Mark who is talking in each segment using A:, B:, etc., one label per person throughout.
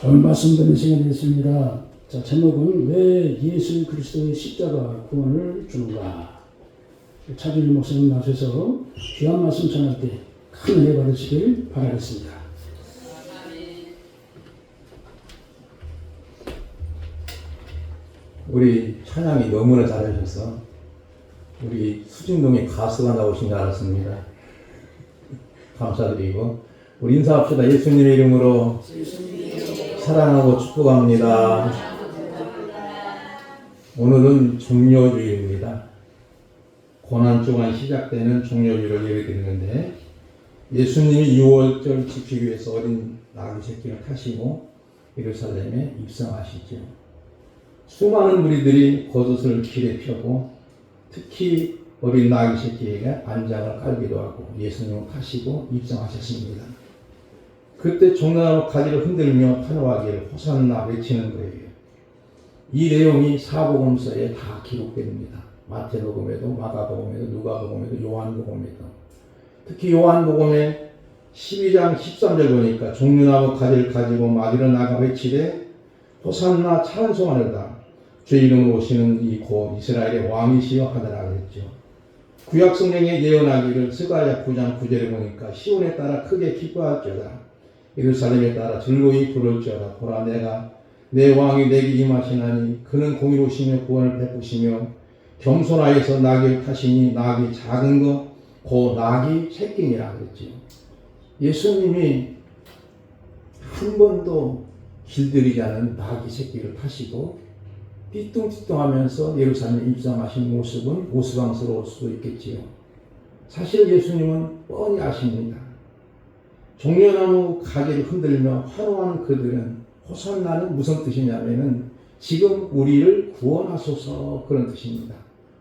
A: 오늘 말씀 듣는 시간이 됐습니다. 자, 제목은 왜 예수 그리스도의 십자가 구원을 주는가? 차준일 목사님 나서서 귀한 말씀 전할 때 큰 은혜 받으시길 바라겠습니다.
B: 우리 찬양이 너무나 잘하셔서 우리 수진동에 가수가 나오신 줄 알았습니다. 감사드리고 우리 인사합시다. 예수님의 이름으로 사랑하고 축복합니다. 오늘은 종료주일입니다. 고난주간 시작되는 종료주일을 예배드리는데 예수님이 6월절 지키기 위해서 어린 나귀 새끼를 타시고 예루살렘에 입성하시죠. 수많은 무리들이 겉옷을 길에 펴고 특히 어린 나귀 새끼에게 안장을 깔기도 하고 예수님을 타시고 입성하셨습니다. 그때 종려나무 가지를 흔들며 환호하기를 호산나 외치는 거예요. 이 내용이 사복음서에 다 기록됩니다. 마태복음에도 마가복음에도 누가복음에도 요한복음에도. 특히 요한복음에 12장 13절 보니까 종려나무 가지를 가지고 마귀로 나가 외치되 호산나 찬송하려다 주 이름으로 오시는 이 곧 이스라엘의 왕이시여 하더라 그랬죠. 구약 성경에 예언하기를 스가랴 9장 9절에 보니까 시온에 따라 크게 기뻐할지어다 예루살렘에 따라 즐거이 부를지어다 보라 내가 내 왕이 내게 임하시나니 그는 공의로우시며 구원을 베푸시며 겸손하여서 나귀를 타시니 나귀 작은 것 곧 나귀 새끼니라 그랬지요. 예수님이 한 번도 길들이지 않은 나귀 새끼를 타시고 띠뚱띠뚱하면서 예루살렘에 입성하신 모습은 우스꽝스러울 수도 있겠지요. 사실 예수님은 뻔히 아십니다. 종려나무 가지를 흔들며 환호하는 그들은 호산나는 무슨 뜻이냐면은 지금 우리를 구원하소서 그런 뜻입니다.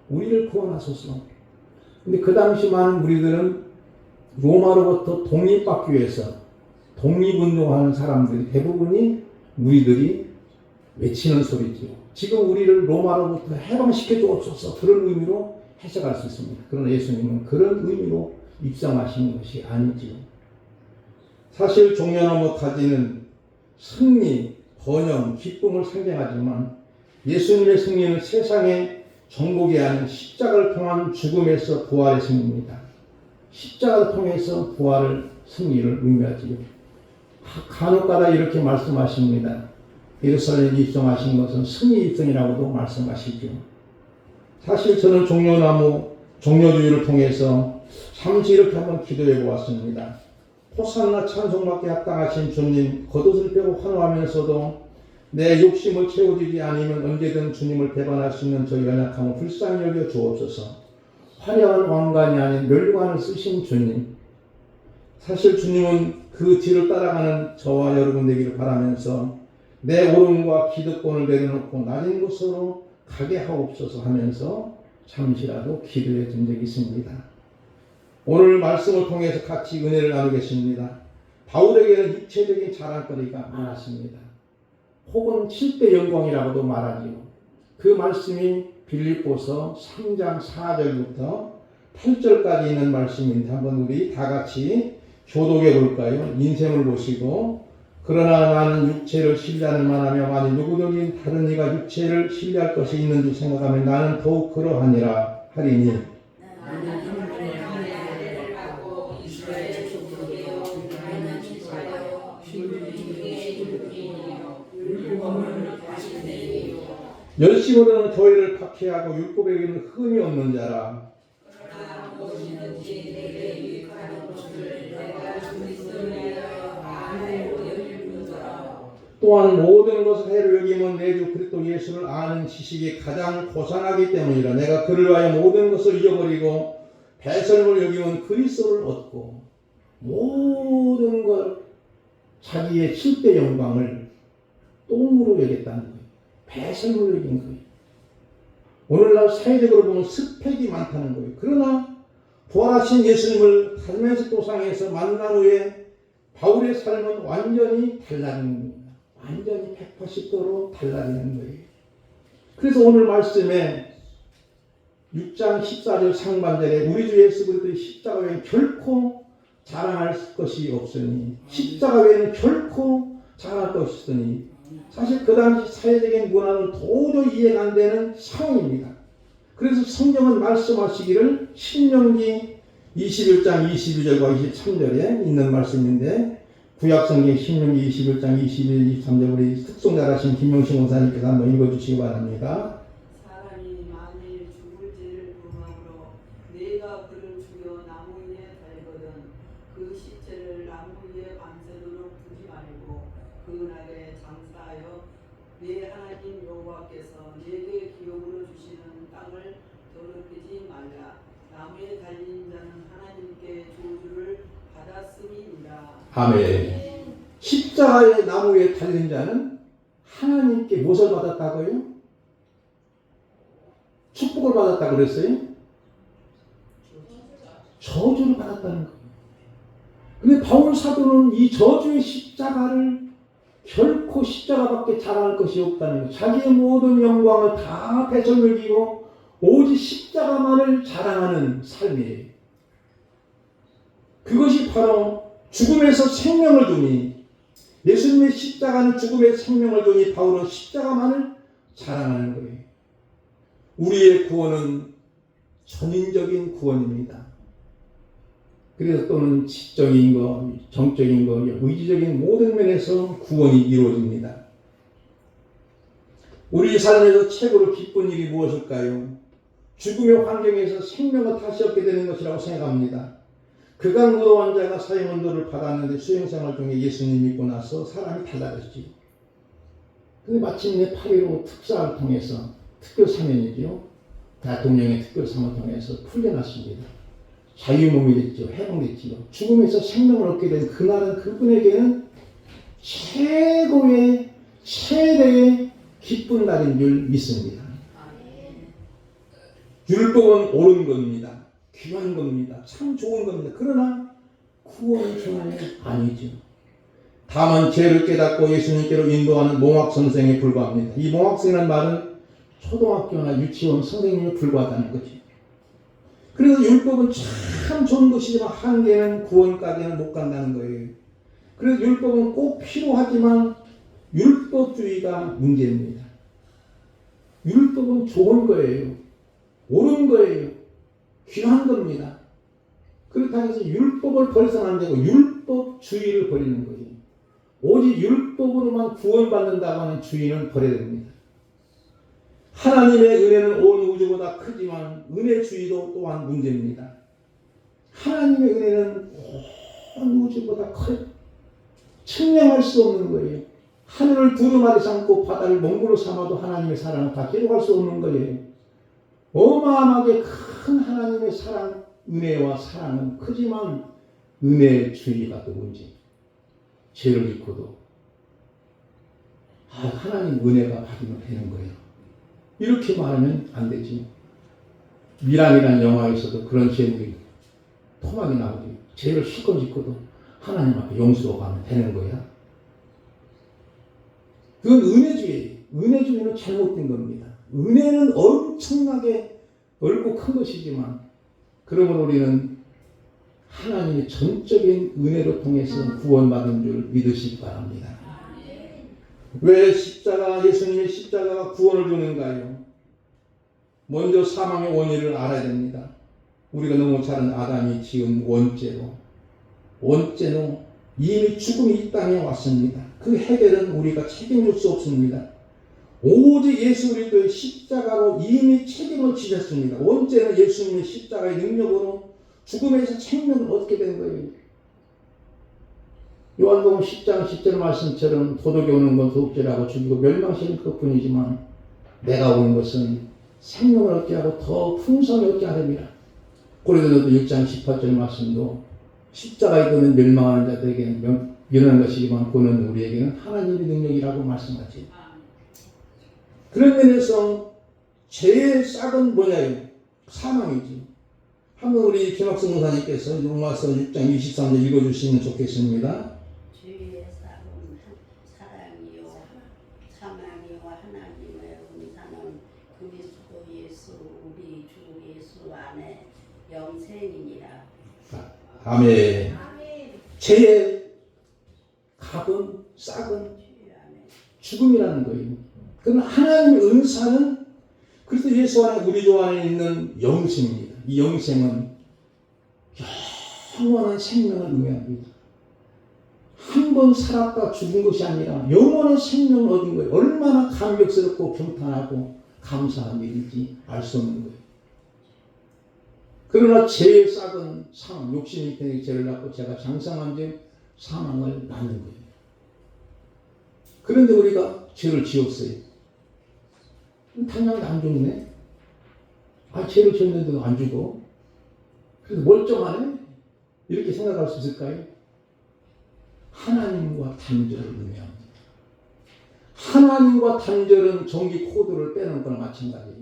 B: 우리를 구원하소서. 근데 그 당시 많은 무리들은 로마로부터 독립받기 위해서 독립운동하는 사람들이 대부분이 무리들이 외치는 소리지요. 지금 우리를 로마로부터 해방시켜 주옵소서 그런 의미로 해석할 수 있습니다. 그러나 예수님은 그런 의미로 입성하신 것이 아니지요. 사실 종려나무 가지는 승리, 번영, 기쁨을 상징하지만 예수님의 승리는 세상의 정복이 아닌 십자가를 통한 죽음에서 부활의 승리입니다. 십자가를 통해서 부활을 승리를 의미하지요. 간혹가다 이렇게 말씀하십니다. 예루살렘에 입성하신 것은 승리 입성이라고도 말씀하시죠. 사실 저는 종려주의를 통해서 잠시 이렇게 한번 기도해 보았습니다. 호산나 찬송받게 합당하신 주님, 겉옷을 빼고 환호하면서도 내 욕심을 채워주지 않으면 언제든 주님을 배반할 수 있는 저희 연약함을 불쌍히 여겨 주옵소서. 화려한 왕관이 아닌 멸관을 쓰신 주님, 사실 주님은 그 뒤를 따라가는 저와 여러분 되기를 바라면서 내 오름과 기득권을 내려놓고 낮은 곳으로 가게 하옵소서 하면서 잠시라도 기도해 준 적이 있습니다. 오늘 말씀을 통해서 같이 은혜를 나누겠습니다. 바울에게는 육체적인 자랑거리가 많았습니다. 혹은 7대 영광이라고도 말하지요. 그 말씀이 빌립보서 3장 4절부터 8절까지 있는 말씀인데 한번 우리 다 같이 교독해 볼까요? 인생을 보시고 그러나 나는 육체를 신뢰하는 만하며 만일 누구든지 다른 이가 육체를 신뢰할 것이 있는 줄 생각하면 나는 더욱 그러하니라 하리니 열심으로는 교회를 박해하고 율법에게는 흠이 없는 자라. 또한 모든 것을 해로 여기면 내 주 그리스도 예수를 아는 지식이 가장 고상하기 때문이라. 내가 그를 위하여 모든 것을 잃어버리고 배설물 여기면 그리스도를 얻고 모든 걸 자기의 7대 영광을 똥으로 여겼다는 거예요. 배설물 여긴 거예요. 오늘날 사회적으로 보면 스펙이 많다는 거예요. 그러나 부활하신 예수님을 달면서 도상에서 만난 후에 바울의 삶은 완전히 달라지는 겁니다. 완전히 180도로 달라지는 거예요. 그래서 오늘 말씀에 6장 14절 상반절에 우리 주 예수 그리스도의 십자가 외에는 결코 자랑할 것이 없으니 십자가 외에는 결코 자랑할 것이더니 사실 그 당시 사회적인 문화는 도저히 이해가 안 되는 상황입니다. 그래서 성경은 말씀하시기를 신명기 21장 22절과 23절에 있는 말씀인데 구약성경 신명기 21장 22, 23절 우리 특송 잘하신 김명식 목사님께서 한번 읽어주시기 바랍니다.
C: 사람이 만일 죽을지를 금함으로 내가 그를 죽여 나무 위에 달거든 그 시체를 나무 위에 밤새도록 두지 말고 그날에 장사하여 내 하나님 여호와께서 내게 기업으로 주시는 땅을 더럽히지 말라. 나무에 달린 자는 하나님께 저주를 받았음이니라.
B: 아멘. 십자가의 나무에 달린 자는 하나님께 무엇을 받았다고요? 축복을 받았다고 그랬어요? 저주를 받았다는 거예요. 근데 바울 사도는 이 저주의 십자가를 결코 십자가밖에 자랑할 것이 없다는 거예요. 자기의 모든 영광을 다 배설물기고 오직 십자가만을 자랑하는 삶이에요. 그것이 바로 죽음에서 생명을 주니 예수님의 십자가는 죽음의 생명을 주니 바울은 십자가만을 자랑하는 거예요. 우리의 구원은 전인적인 구원입니다. 그래서 또는 지적인 것, 정적인 것, 의지적인 모든 면에서 구원이 이루어집니다. 우리 삶에서 최고로 기쁜 일이 무엇일까요? 죽음의 환경에서 생명을 다시 얻게 되는 것이라고 생각합니다. 그간무도 환자가 사형언도를 받았는데 수행생활 중에 예수님 믿고 나서 사람이 달라졌지. 근데 마침내 8.15 특사를 통해서 특별 사면이죠. 대통령의 특별 사면을 통해서 풀려났습니다. 자유몸이 됐죠. 해방됐죠. 죽음에서 생명을 얻게 된 그날은 그분에게는 최고의 최대의 기쁜 날인 줄 믿습니다. 율법은 옳은 겁니다. 귀한 겁니다. 참 좋은 겁니다. 그러나 구원은 아니죠. 다만 죄를 깨닫고 예수님께로 인도하는 몽학선생에 불과합니다. 이 몽학생이라는 말은 초등학교나 유치원 선생님에 불과하다는 거죠. 그래서 율법은 참 좋은 것이지만 한계는 구원까지는 못 간다는 거예요. 그래서 율법은 꼭 필요하지만 율법주의가 문제입니다. 율법은 좋은 거예요. 옳은 거예요. 귀한 겁니다. 그렇다고 해서 율법을 버려서는 안 되고 율법주의를 버리는 거예요. 오직 율법으로만 구원받는다고 하는 주의는 버려야 됩니다. 하나님의 은혜는 온 우주보다 크지만 은혜주의도 또한 문제입니다. 하나님의 은혜는 온 우주보다 커요. 측량할 수 없는 거예요. 하늘을 두루마리 삼고 바다를 몽구로 삼아도 하나님의 사랑은 다 기록할 수 없는 거예요. 어마어마하게 큰 하나님의 사랑, 은혜와 사랑은 크지만 은혜주의가 또 문제. 죄를 짓고도 하나님 은혜가 받으면 되는 거예요. 이렇게 말하면 안 되지. 미랑이라는 영화에서도 그런 제목이 토막이 나오지. 죄를 실컷 짓고도 하나님 앞에 용서가 하면 되는 거야. 그건 은혜주의예요. 은혜주의는 잘못된 겁니다. 은혜는 엄청나게 넓고 큰 것이지만 그러므로 우리는 하나님의 전적인 은혜로 통해서 구원받은 줄 믿으시기 바랍니다. 왜 예수님의 십자가가 구원을 주는가요? 먼저 사망의 원인을 알아야 됩니다. 우리가 너무 잘 아는 아담이 지은 원죄로 이미 죽음이 이 땅에 왔습니다. 그 해결은 우리가 책임질 수 없습니다. 오직 예수 그리스도의 십자가로 이미 책임을 지셨습니다. 원죄는 예수님의 십자가의 능력으로 죽음에서 생명을 얻게 된 거예요. 요한복음 10장 10절 말씀처럼 도둑이 오는 건 도둑질하고 죽이고 멸망시키는 것뿐이지만 내가 온 것은 생명을 얻게 하고 더 풍성히 얻게 하렵니다. 고린도전서 6장 18절 말씀도 십자가에 들면 멸망하는 자들에게는 일어난 것이지만 그는 우리에게는 하나님의 능력이라고 말씀하지. 그런 면에서 죄의 싹은 뭐냐요? 사망이지. 한번 우리 김학성 목사님께서 로마서 6장 23절 읽어주시면 좋겠습니다.
D: 죄의 싹은 사랑이요 사망이요 하나님의 은사는 그리스도 예수 우리 주 예수 안에 영생이니라.
B: 아멘. 죄의 값은 싹은 죽음이라는 거예요. 그러나 하나님의 은사는 그리스도 예수 안에 우리 조 안에 있는 영생입니다. 이 영생은 영원한 생명을 의미합니다. 한 번 살았다 죽은 것이 아니라 영원한 생명을 얻은 거예요. 얼마나 감격스럽고 경탄하고 감사한 일인지 알 수 없는 거예요. 그러나 죄의 싹은 사망, 욕심이 때문에 죄를 낳고 제가 장성한 즉 사망을 낳는 거예요. 그런데 우리가 죄를 지었어요. 당연히 안 죽네. 죄를 지었는데도 안 죽어. 그래서 멀쩡하네. 이렇게 생각할 수 있을까요? 하나님과 단절을 의미합니다. 하나님과 단절은 전기 코드를 빼는 거나 마찬가지예요.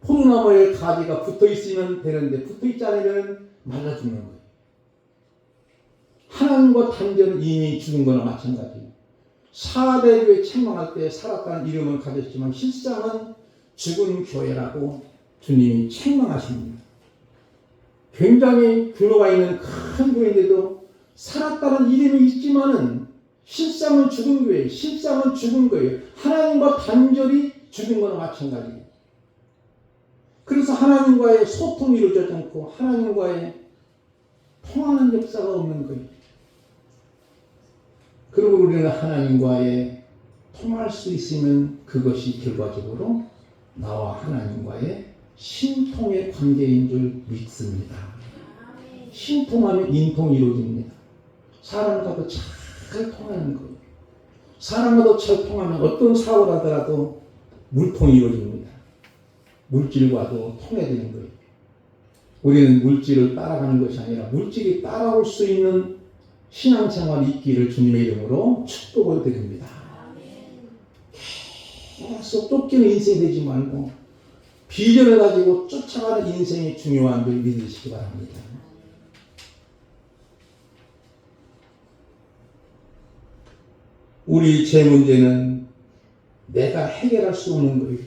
B: 포도나무에 가지가 붙어 있으면 되는데 붙어 있지 않으면 말라 죽는 거예요. 하나님과 단절은 이미 죽은 거나 마찬가지예요. 4대교회 책망할 때 살았다는 이름을 가졌지만 실상은 죽은 교회라고 주님이 책망하십니다. 굉장히 규모가 있는 큰 교회인데도 살았다는 이름이 있지만은 실상은 죽은 교회, 실상은 죽은 거예요. 하나님과 단절이 죽은 거나 마찬가지예요. 그래서 하나님과의 소통이 이루어지지 않고 하나님과의 통하는 역사가 없는 거예요. 그리고 우리는 하나님과의 통할 수 있으면 그것이 결과적으로 나와 하나님과의 신통의 관계인 줄 믿습니다. 신통하면 인통이 이루어집니다. 사람과도 잘 통하는 거예요. 사람과도 잘 통하면 어떤 사고를 하더라도 물통이 이루어집니다. 물질과도 통해지는 거예요. 우리는 물질을 따라가는 것이 아니라 물질이 따라올 수 있는 신앙생활이 있기를 주님의 이름으로 축복을 드립니다. 계속 쫓기는 인생이 되지 말고 비전을 가지고 쫓아가는 인생이 중요한 줄 믿으시기 바랍니다. 우리 제 문제는 내가 해결할 수 없는 거예요.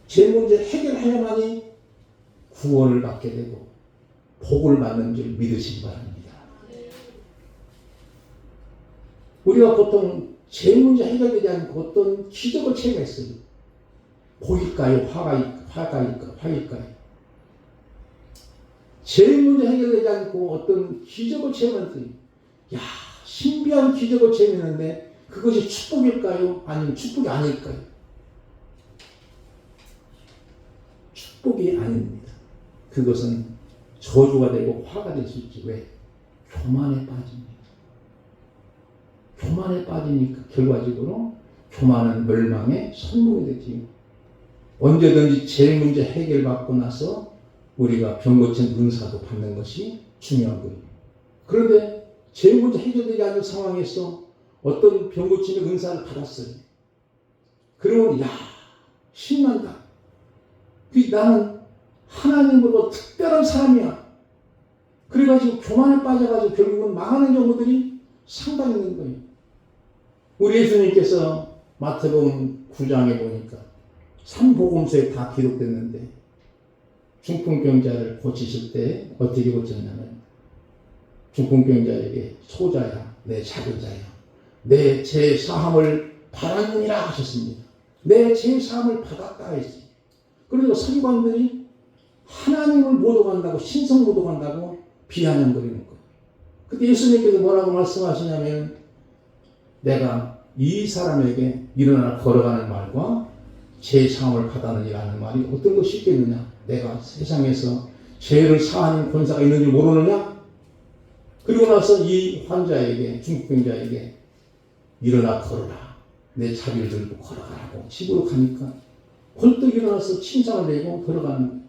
B: 제 문제 해결해야만이 구원을 받게 되고 복을 받는 줄 믿으시기 바랍니다. 우리가 보통 제 문제 해결되지 않고 어떤 기적을 체험했어요. 복일까요? 화일까요? 제 문제 해결되지 않고 어떤 기적을 체험했어요. 신비한 기적을 체험했는데 그것이 축복일까요? 아니면 축복이 아닐까요? 축복이 아닙니다. 그것은 저주가 되고 화가 될 수 있지. 왜? 교만에 빠집니다. 교만에 빠지니까 결과적으로 교만은 멸망의 선봉이 되지요. 언제든지 제 문제 해결받고 나서 우리가 병 고친 은사도 받는 것이 중요한 거예요. 그런데 제 문제 해결되지 않는 상황에서 어떤 병 고치는 은사를 받았어요. 그러면 신난다. 나는 하나님으로 특별한 사람이야. 그래가지고 교만에 빠져가지고 결국은 망하는 경우들이 상당히 있는 거예요. 우리 예수님께서 마태복음 9장에 보니까 3복음서에 다 기록됐는데 중풍병자를 고치실 때 어떻게 고쳤냐면 중풍병자에게 소자야 내 작은 자야 내 죄 사함을 받았느니라 하셨습니다. 내 죄 사함을 받았다 했어요. 그래서 서기관들이 하나님을 모독한다고 신성 모독한다고 비아냥거리는 거예요. 그때 예수님께서 뭐라고 말씀하시냐면 내가 이 사람에게 일어나 걸어가는 말과 죄 사함을 받았느니라는 말이 어떤 것이 있겠느냐. 내가 세상에서 죄를 사하는 권사가 있는 줄 모르느냐. 그리고 나서 이 환자에게 중풍병자에게 일어나 걸어라. 내 자비를 들고 걸어가라고 집으로 가니까 벌떡 일어나서 침상을 내고 걸어가는 거예요.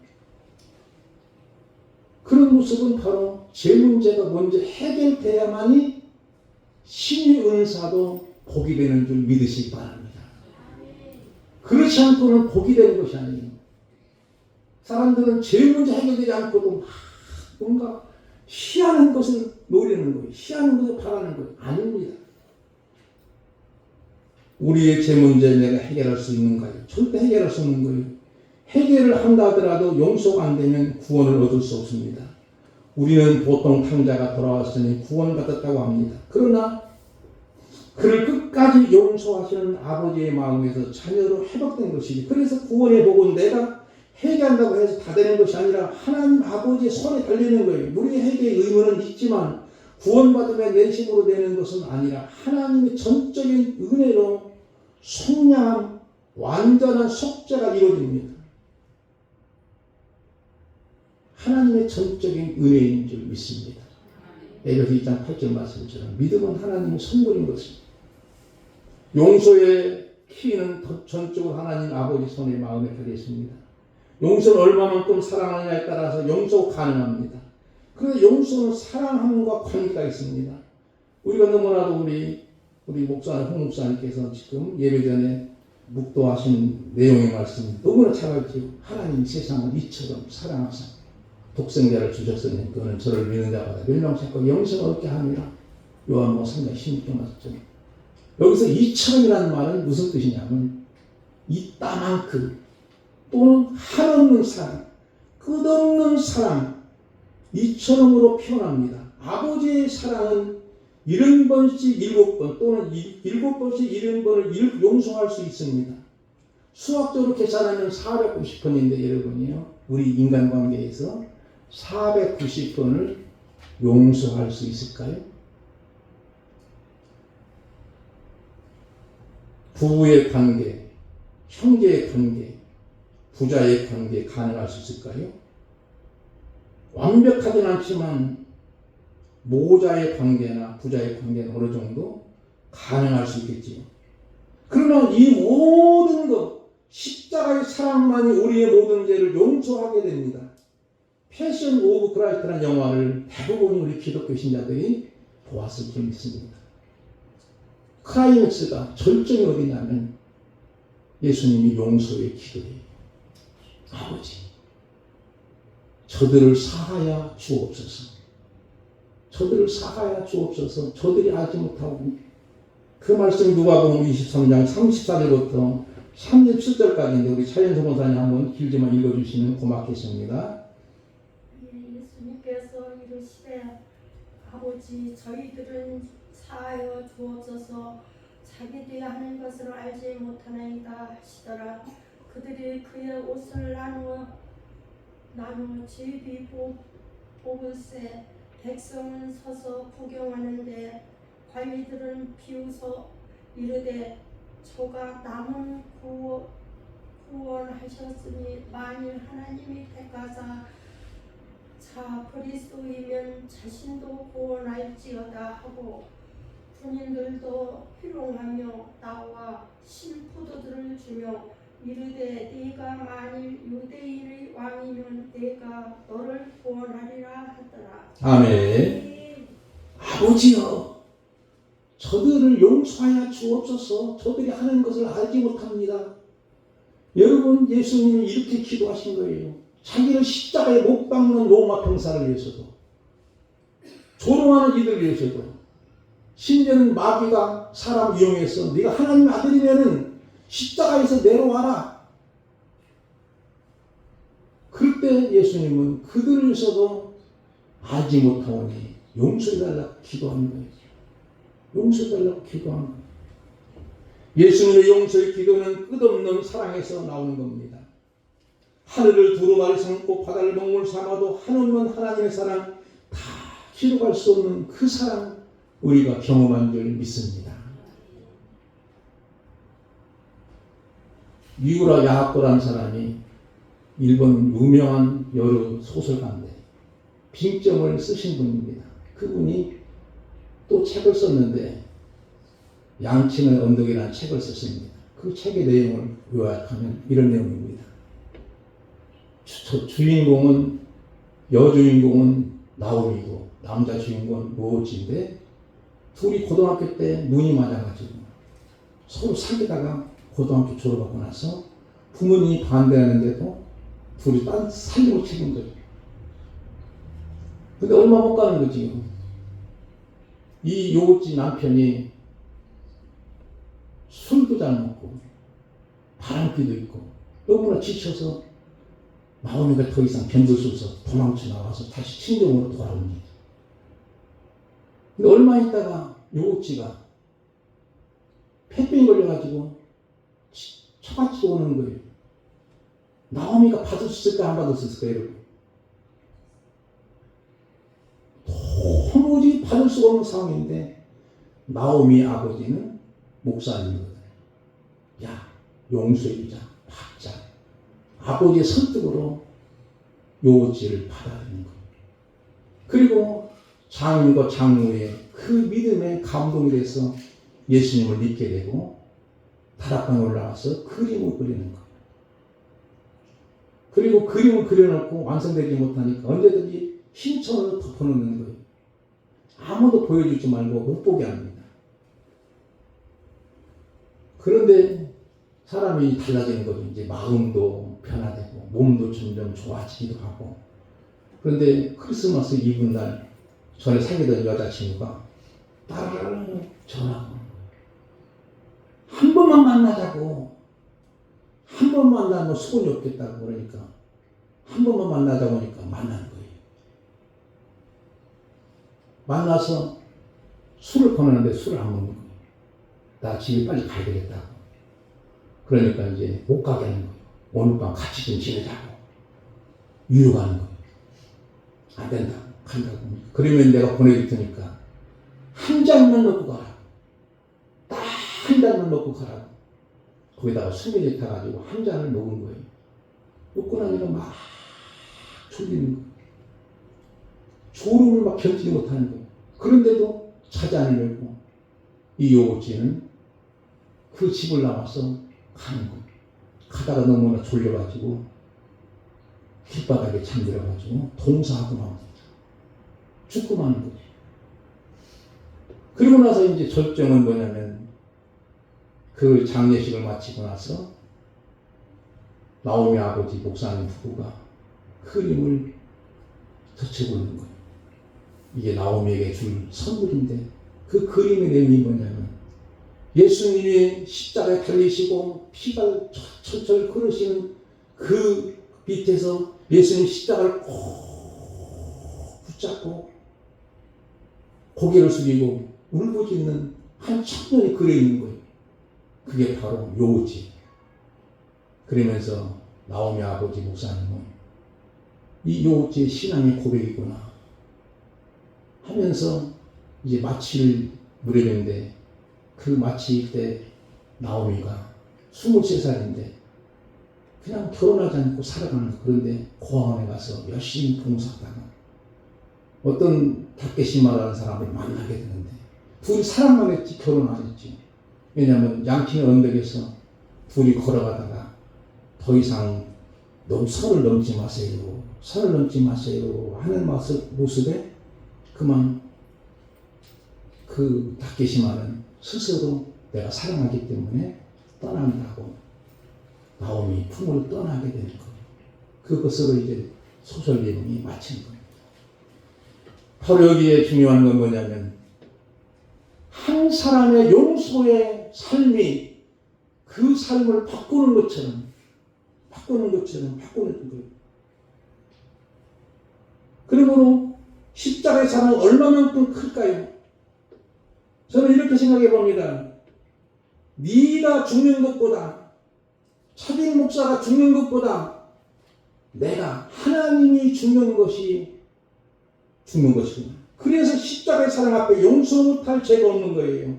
B: 그런 모습은 바로 제 문제가 먼저 해결돼야만이 신의 은사도 복이 되는 줄 믿으시기 바랍니다. 그렇지 않고는 복이 되는 것이 아니에요. 사람들은 제 문제 해결되지 않고도 뭔가 희한한 것을 노리는 거예요. 희한한 것을 바라는 거예요. 아닙니다. 우리의 제 문제 내가 해결할 수 있는가요? 절대 해결할 수 없는 거예요. 해결을 한다 하더라도 용서가 안 되면 구원을 얻을 수 없습니다. 우리는 보통 탕자가 돌아왔으니 구원받았다고 합니다. 그러나 그를 끝까지 용서하시는 아버지의 마음에서 자녀로 회복된 것이지. 그래서 구원의 복은 내가 회개한다고 해서 다 되는 것이 아니라 하나님 아버지의 손에 달리는 거예요. 우리의 회개의 의무는 있지만 구원받으면 내 힘으로 되는 것은 아니라 하나님의 전적인 은혜로 속량한 완전한 속죄가 이루어집니다. 하나님의 전적인 은혜인 줄 믿습니다. 에베소 2장 8절 말씀처럼 믿음은 하나님의 선물인 것입니다. 용서의 키는 전적으로 하나님 아버지 손의 마음에 달려 있습니다. 용서는 얼마만큼 사랑하느냐에 따라서 용서가 가능합니다. 그런데 용서는 사랑함과 관계가 있습니다. 우리가 너무나도 우리 목사님, 홍 목사님께서 지금 예배 전에 묵도하신 내용의 말씀이 너무나 잘 알지요. 하나님 세상을 이처럼 사랑하사 독생자를 주셨으니 그는 저를 믿는 자마다 멸망치 않고 영생을 얻게 하니라. 요한복음 3장 16절 말씀. 여기서 이처럼이라는 말은 무슨 뜻이냐면 이따만큼 또는 한없는 사랑, 끝없는 사랑, 이처럼으로 표현합니다. 아버지의 사랑은 70번씩 7번 또는 7번씩 70번을 용서할 수 있습니다. 수학적으로 계산하면 490번인데 여러분이요, 우리 인간관계에서 490번을 용서할 수 있을까요? 부부의 관계, 형제의 관계, 부자의 관계 가능할 수 있을까요? 완벽하진 않지만 모자의 관계나 부자의 관계는 어느 정도 가능할 수 있겠지요. 그러나 이 모든 것, 십자가의 사랑만이 우리의 모든 죄를 용서하게 됩니다. 패션 오브 크라이스트라는 영화를 대부분 우리 기독교 신자들이 보았을 줄 믿습니다. 클라이맥스가 절정이 어디냐면 예수님이 용서의 기도예요. 아버지, 저들을 사하여 주옵소서. 저들을 사하여 주옵소서. 저들이 알지 못하고. 그 말씀이 누가복음 23장 34절부터 37절까지인데 우리 차현서 목사님 한번 길지만 읽어주시면 고맙겠습니다.
E: 예수님께서 이르시되 아버지, 저희들은 사하여 주옵소서. 자기들이 하는 것을 알지 못하나이다 하시더라. 그들이 그의 옷을 나누어 제비 뽑을새 백성은 서서 구경하는데 관리들은 비웃어 이르되 저가 남은 구원하셨으니 만일 하나님이 택하사 자 그리스도이면 자신도 구원할지어다 하고 군인들도 희롱하며 나와 신포도들을 주며 이르되 네가 만일 유대인의 왕이면 내가 너를 구원하리라 하더라.
B: 아멘. 아버지여, 저들을 용서하여 주옵소서. 저들이 하는 것을 알지 못합니다. 여러분, 예수님이 이렇게 기도하신 거예요. 자기를 십자가에 못 박는 로마 병사를 위해서도, 조롱하는 이들을 위해서도, 심지어는 마귀가 사람 이용해서 네가 하나님의 아들이면은 십자가에서 내려와라. 그럴 때 예수님은 그들을 위해서도 알지 못하오니 용서해달라고 기도하는 거예요. 용서해달라고 기도하는 거예요. 예수님의 용서의 기도는 끝없는 사랑에서 나오는 겁니다. 하늘을 두루마리 삼고 바다를 먹물 삼아도 한없는 하나님의 사랑, 다 기록할 수 없는 그 사랑 우리가 경험한 줄 믿습니다. 미우라 야하코라는 사람이 일본 유명한 여러 소설가인데 빙점을 쓰신 분입니다. 그분이 또 책을 썼는데 양친의 언덕이라는 책을 썼습니다. 그 책의 내용을 요약하면 이런 내용입니다. 주인공은, 여주인공은 나오미고 남자 주인공은 로지인데 둘이 고등학교 때 눈이 맞아가지고 서로 사귀다가 고등학교 졸업하고 나서 부모님이 반대하는데도 둘이 딴 살림을 책인 거죠. 근데 얼마 못 가는 거지. 이 요지 남편이 술도 잘 먹고 바람기도 있고 너무나 지쳐서 나오니까 더 이상 견딜 수 없어 도망쳐 나와서 다시 친정으로 돌아옵니다. 근데 얼마 있다가 요지가 햇병이 걸려가지고 처같이 오는 거예요. 나오미가 받을 수 있을까 안 받을 수 있을까 여러분? 도무지 받을 수가 없는 상황인데 나오미 아버지는 목사님이거든요. 야, 용서해주자, 받자. 아버지의 설득으로 요지를 받아들이는 거예요. 그리고 장인과 장모의 그 믿음에 감동이 돼서 예수님을 믿게 되고 다락방에 올라가서 그림을 그리는 거예요. 그리고 그림을 그려놓고 완성되지 못하니까 언제든지 흰천으로 덮어놓는 거예요. 아무도 보여주지 말고 못 보게 합니다. 그런데 사람이 달라지는 거죠. 이제 마음도 변화되고 몸도 점점 좋아지기도 하고. 그런데 크리스마스 이브날 전에 사귀던 여자친구가 따르르 전화가 오는 거예요. 한 번만 만나자고. 한 번만 만나면 수건이 없겠다고 그러니까 한 번만 만나자고 하니까 만난 거예요. 만나서 술을 권하는데 술을 안 먹는 거예요. 나 집에 빨리 가야 되겠다고. 그러니까 이제 못 가게 하는 거예요. 오늘 밤 같이 좀 지내자고. 위로가는 거예요. 안 된다. 간다고. 그러면 내가 보내줄 테니까 한 잔만 먹고 가라. 딱 한 잔만 먹고 가라고. 거기다가 수면제 타가지고 한 잔을 먹은 거예요. 먹고 나니까 막 졸리는 거예요. 졸음을 막 견디지 못하는 거예요. 그런데도 자지 않으려고 이 요고지는 그 집을 나와서 가는 거예요. 가다가 너무나 졸려가지고 길바닥에 잠들어가지고 동사하고 나옵니다. 죽고 마는 거예요. 그리고 나서 이제 절정은 뭐냐면 그 장례식을 마치고 나서 나오미 아버지 목사님 부부가 그림을 덧쳐보는 거예요. 이게 나오미에게 줄 선물인데 그 그림의 내용이 뭐냐면 예수님이 십자가에 달리시고 피가 철철 흐르시는 그 밑에서 예수님 십자가를 꼭 붙잡고 고개를 숙이고 울부짖는 한 청년이 그려 있는 거예요. 그게 바로 요지. 그러면서 나오미 아버지 목사님은 이 요지의 신앙의 고백이구나 하면서 이제 마칠 무렵인데 그 마칠 때 나오미가 23살인데 그냥 결혼하지 않고 살아가는 거. 그런데 고아원에 가서 열심히 봉사하다가 어떤 다케시마라는 사람을 만나게 되는데 둘이 사랑만 했지 결혼 안 했지. 왜냐하면 양키의 언덕에서 둘이 걸어가다가 더 이상 선을 넘지 마세요. 선을 넘지 마세요. 하는 모습에 그만 그 다케시마는 스스로 내가 사랑하기 때문에 떠난다고 나오미 품을 떠나게 되는 거예요. 그것으로 이제 소설 내용이 마치는 거예요. 바로 여기에 중요한 건 뭐냐면 한 사람의 용서의 삶이 그 삶을 바꾸는 것처럼 바꾸는 거예요. 그러므로 십자가의 사랑은 얼마만큼 클까요? 저는 이렇게 생각해 봅니다. 네가 죽는 것보다 차빈 목사가 죽는 것보다 내가 하나님이 죽는 것이구나. 그래서 십자가의 사랑 앞에 용서 못할 죄가 없는 거예요.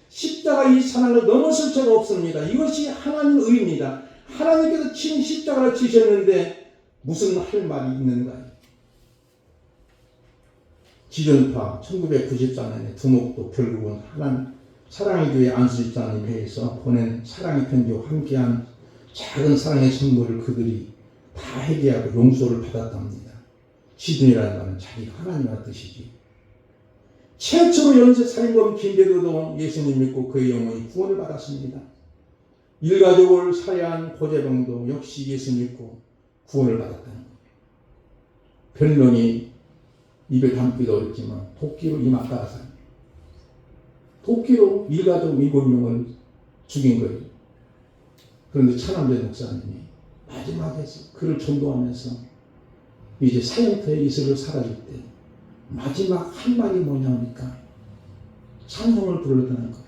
B: 십자가 이 사랑을 넘어설 죄가 없습니다. 이것이 하나님의 의입니다. 하나님께서 친 십자가를 지셨는데 무슨 할 말이 있는가요? 지존파 1994년에 두목도 결국은 하나님 사랑의 교회 안수집사님 회에서 보낸 사랑의 편지와 함께한 작은 사랑의 선물을 그들이 다 회개하고 용서를 받았답니다. 지존이라는 말은 자기가 하나님의 뜻이지. 최초로 연쇄살인범 김대도도 예수님 믿고 그의 영혼이 구원을 받았습니다. 일가족을 살해한 고재봉도 역시 예수 믿고 구원을 받았다는 거예요. 별명이 입에 담기도 어렵지만 도끼로 이막가라사 도끼로 일가족 7명을 죽인 거예요. 그런데 차남대 목사님이 마지막에 그를 전도하면서 이제 사형터에 이슬을 사라질 때 마지막 한 말이 뭐냐니까 찬송을 부르다는 거예요.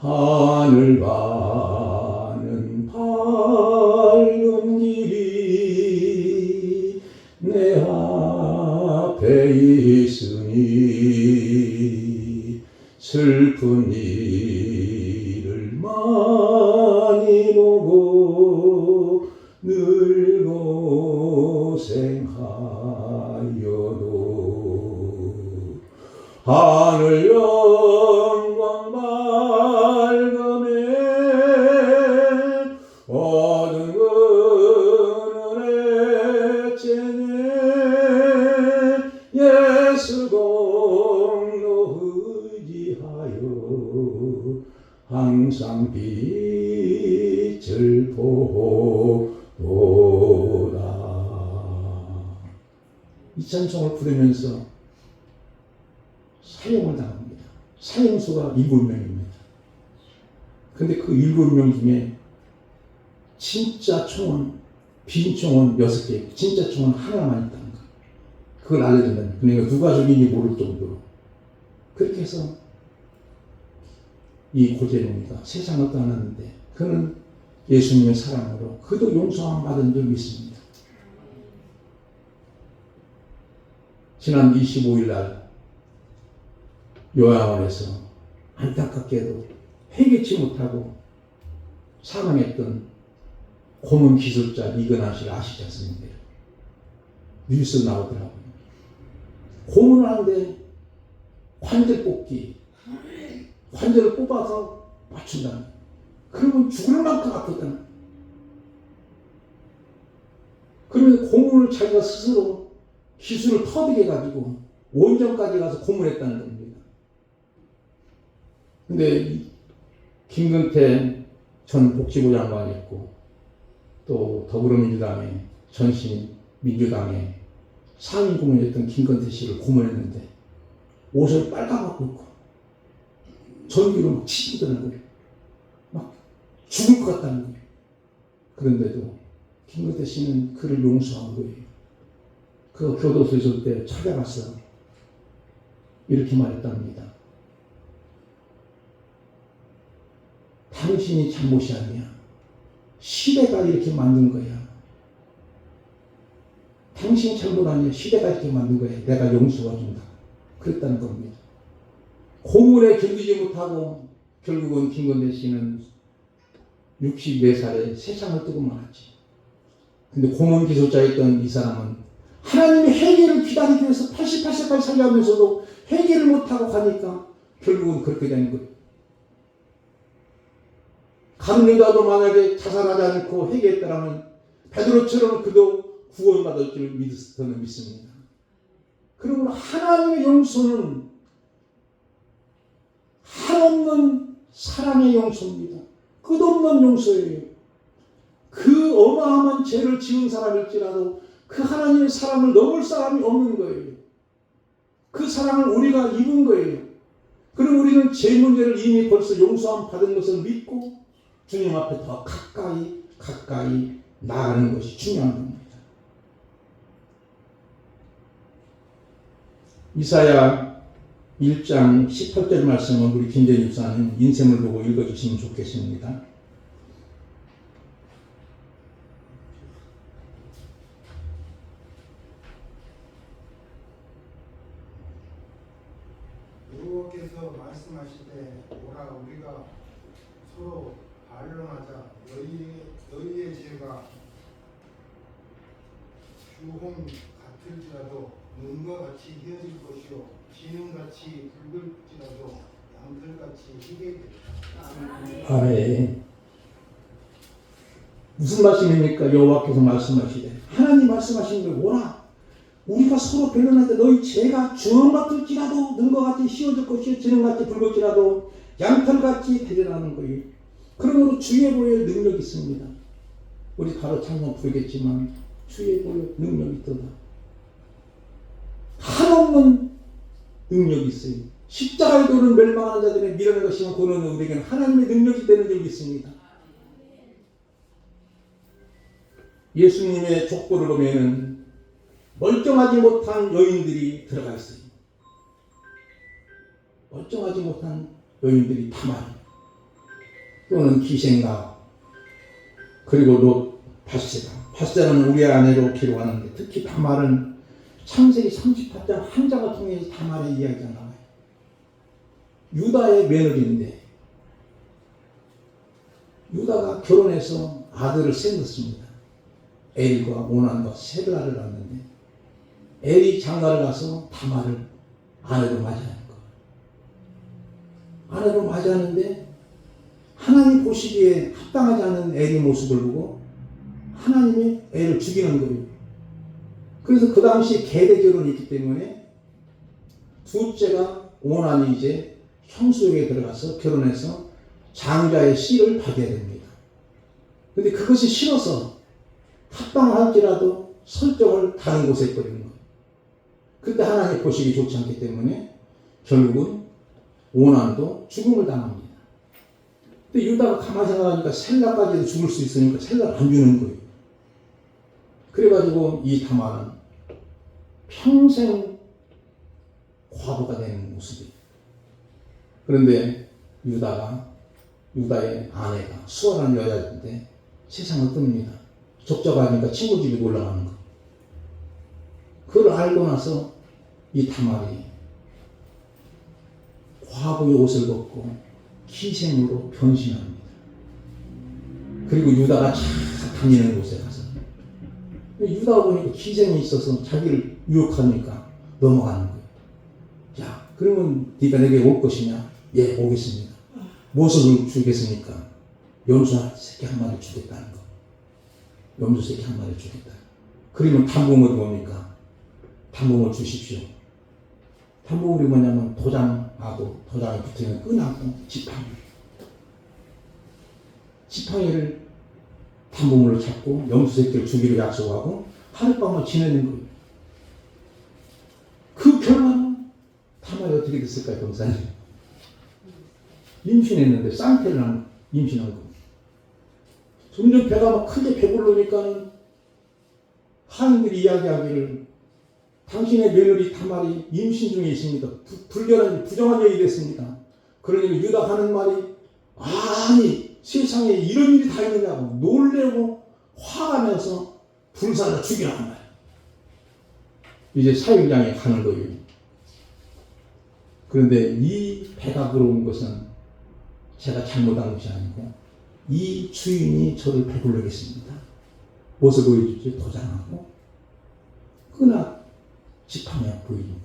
B: 하늘 가는 밝은 길이 내 앞에 있으니 슬픈 일을 많이 보고 늘 고생하여도 하늘 영광 밝음에 어두운 은혜 째네 예수 공로 의지하여 항상 빛을 보도다. 이 찬송을 부르면서 사형을 당합니다. 사형수가 7명입니다. 근데 그 7명 중에 진짜 총은, 빈 총은 6개, 진짜 총은 하나만 있다는 거. 그걸 알려준다는 거예요. 그러니까 누가 죽인지 모를 정도로. 그렇게 해서 이 고재룡이가 세상을 떠났는데 그는 예수님의 사랑으로 그도 용서함 받은 줄 믿습니다. 지난 25일 날 요양원에서 안타깝게도 회개치 못하고 사망했던 고문 기술자 이근한 씨를 아시지 않습니까? 뉴스 나오더라고요. 고문을 하는데 관절 뽑기, 관절을 뽑아서 맞춘다는 거예요. 그러면 죽을 만큼 아프다는 거예요. 그러면 고문을 자기가 스스로 기술을 터득해 가지고 원정까지 가서 고문했다는 겁니다. 근데 김근태 전 복지부 장관이 있고 또 더불어민주당의 전신 민주당의 상임 고문이었던 김근태 씨를 고문했는데 옷을 빨가벗고 있고 전기로 막 치신다는 거예요. 막 죽을 것 같다는 거예요. 그런데도 김근태 씨는 그를 용서한 거예요. 그 교도소에 있을 때 찾아가서 이렇게 말했답니다. 당신이 잘못이 아니야. 시대가 이렇게 만든 거야. 당신 잘못 아니야. 시대가 이렇게 만든 거야. 내가 용서해 준다. 그랬다는 겁니다. 고문에 견디지 못하고 결국은 김건대 씨는 64살에 세상을 뜨고 말았지. 근데 고문 기술자였던 이 사람은 하나님의 회개를 기다리기 위해서 88세까지 살려면서도 회개를 못하고 가니까 결국은 그렇게 되는 거예요. 감리다도 만약에 자살하지 않고 회개했다면 베드로처럼 그도 구원받을 줄 믿습니다. 그러므로 하나님의 용서는 한없는 사랑의 용서입니다. 끝없는 용서예요. 그 어마어마한 죄를 지은 사람일지라도 그 하나님의 사랑을 넘을 사람이 없는 거예요. 그 사랑을 우리가 입은 거예요. 그럼 우리는 죄 문제를 이미 벌써 용서함 받은 것을 믿고 주님 앞에 더 가까이 나아가는 것이 중요한 겁니다. 이사야 1장 18절 말씀은 우리 김재인 목사님 인생을 보고 읽어주시면 좋겠습니다.
F: 여호와께서 말씀하시되 오라 우리가 서로 반론하자. 너희의 죄가 주홍 같을지라도 눈과 같이 헤어질 것이요 진흥같이 붉을지라도 양털같이 희게 되리라.
B: 아멘. 무슨 말씀입니까? 여호와께서 말씀하시되 하나님 말씀하시는 게 뭐라? 우리가 서로 변론하되 너희 죄가 주홍 같을지라도 눈과 같이 휘어질 것이요 진흥같이 붉을지라도 양털같이 되리라는 거예요. 그러므로 주의 보혈 능력이 있습니다. 우리 바로 찬송 부르겠지만 주의 보혈 능력이 있도다. 한없는 능력이 있어요. 십자가에 도는 멸망하는 자들의 미련한 것이면 그는 우리에게는 하나님의 능력이 되는 줄 믿습니다. 예수님의 족보를 보면은 멀쩡하지 못한 여인들이 들어가 있어요. 멀쩡하지 못한 여인들이 다 많아요. 또는 기생가, 그리고 롯, 밧세바. 밧세바는 우리의 아내로 기록하는데 특히 다말은 창세기 38장 한 장을 통해서 다말의 이야기가 나와요. 유다의 며느리인데 유다가 결혼해서 아들을 셋 낳습니다. 엘과 오난과 셀라를 낳는데 엘이 장가를 가서 다말을 아내로 맞이하는 거예요. 아내로 맞이하는데 하나님 보시기에 합당하지 않은 엘의 모습을 보고 하나님이 엘을 죽이는 거예요. 그래서 그 당시 계대 결혼이 있기 때문에 둘째가 오난이 이제 형수에게 들어가서 결혼해서 장자의 씨를 받아야 됩니다. 그런데 그것이 싫어서 합당할지라도 설정을 다른 곳에 해버리는 거예요. 그때 하나님 보시기 좋지 않기 때문에 결국은 오난도 죽음을 당합니다. 근데 유다가 가만히 생각하니까 셀라까지도 죽을 수 있으니까 셀라를 안 주는 거예요. 그래가지고 이 다말은 평생 과부가 되는 모습이에요. 그런데 유다의 아내가 수월한 여자인데 세상을 뜹니다. 적자가니까 친구 집에 올라가는 거. 그걸 알고 나서 이 다말이 과부의 옷을 벗고 기생으로 변신합니다. 그리고 유다가 차 다니는 곳에 가서 유다가 보니까 기생이 있어서 자기를 유혹하니까 넘어가는 거예요. 야, 그러면 네가 내게 올 것이냐? 예, 오겠습니다. 무엇을 주겠습니까? 염소 새끼 한 마리 주겠다는 거. 염소 새끼 한 마리 주겠다. 그러면 담보물이 뭡니까? 담보물 주십시오. 담보물이 뭐냐면 도장하고 도장에 붙어있는 끈하고 지팡이를 담보물로 잡고 염소 새끼를 주기로 약속하고 하룻밤을 지내는 거예요. 그 결과는 다말이 어떻게 됐을까요, 동사님? 임신했는데 쌍태를 임신한 거. 점점 배가 막 크게 배부르니까는 하인들이 이야기하기를 당신의 며느리 다말이 임신 중에 있습니다. 불결한 부정한 얘기 됐습니다. 그러니까 유다 하는 말이 아니 세상에 이런 일이 다 있느냐고 놀래고 화가 나서 불살라 죽이라는 거예요. 이제 사육장에 가는 거예요. 그런데 이 배가 들어온 것은 제가 잘못한 것이 아니고 이 주인이 저를 배불러겠습니다. 무엇을 보여주지? 도장하고 끈악 지팡이가 보입니다.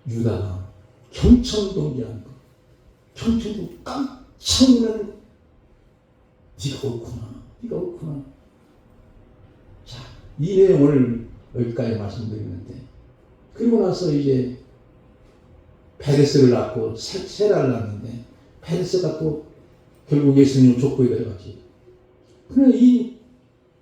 B: 유다가 경천동기한 거, 경천동 깜짝 놀라는 거. 네가 옳구나. 자, 이 내용을 여기까지 말씀드리는데, 그리고 나서 이제 베레스를 낳고 세라를 낳는데, 베레스가 또 결국 예수님 족보에 들어가지. 그런데 이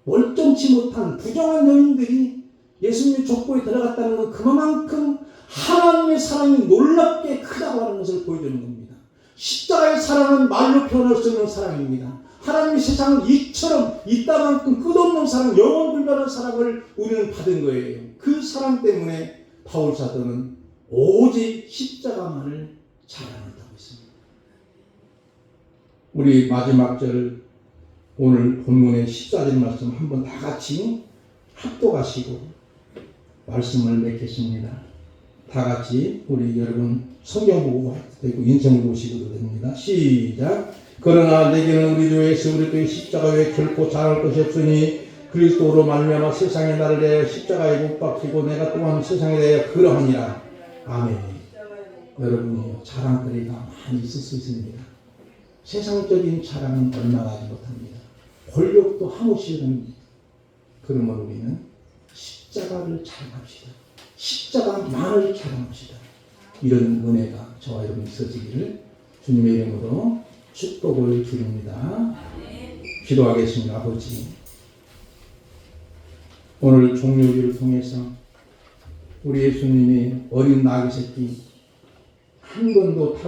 B: 멀쩡치 못한 부정한 여인들이 예수님 족보에 들어갔다는 건 그만큼 하나님의 사랑이 놀랍게 크다고 하는 것을 보여주는 겁니다. 십자가의 사랑은 말로 표현할 수 없는 사랑입니다. 하나님의 세상은 이처럼 이따만큼 끝없는 사랑, 영원불변한 사랑을 우리는 받은 거예요. 그 사랑 때문에 바울 사도는 오직 십자가만을 자랑한다고 했습니다. 우리 마지막 절 오늘 본문의 14절 말씀 한번 다 같이 합독하시고 말씀을 맺겠습니다. 다 같이 우리 여러분 성경 보고 해도 되고 인성 보시고도 됩니다. 시작. 그러나 내게는 우리 주 예수 그리스도의 십자가 외에 결코 자랑할 것이 없으니 그리스도로 말미암아 세상에 나를 대하여 십자가에 못 박히고 내가 또한 세상에 대하여 그러하니라. 아멘. 여러분이 자랑거리가 많이 있을 수 있습니다. 세상적인 자랑은 얼마나 하지 못합니다. 권력도 한없이 됩니다. 그러면 우리는 십자가를 자랑합시다. 십자가만을 자랑합시다. 이런 은혜가 저와 여러분 있어지기를 주님의 이름으로 축복을 드립니다. 기도하겠습니다. 아버지, 오늘 종료기를 통해서 우리 예수님이 어린 나귀 새끼 한 번도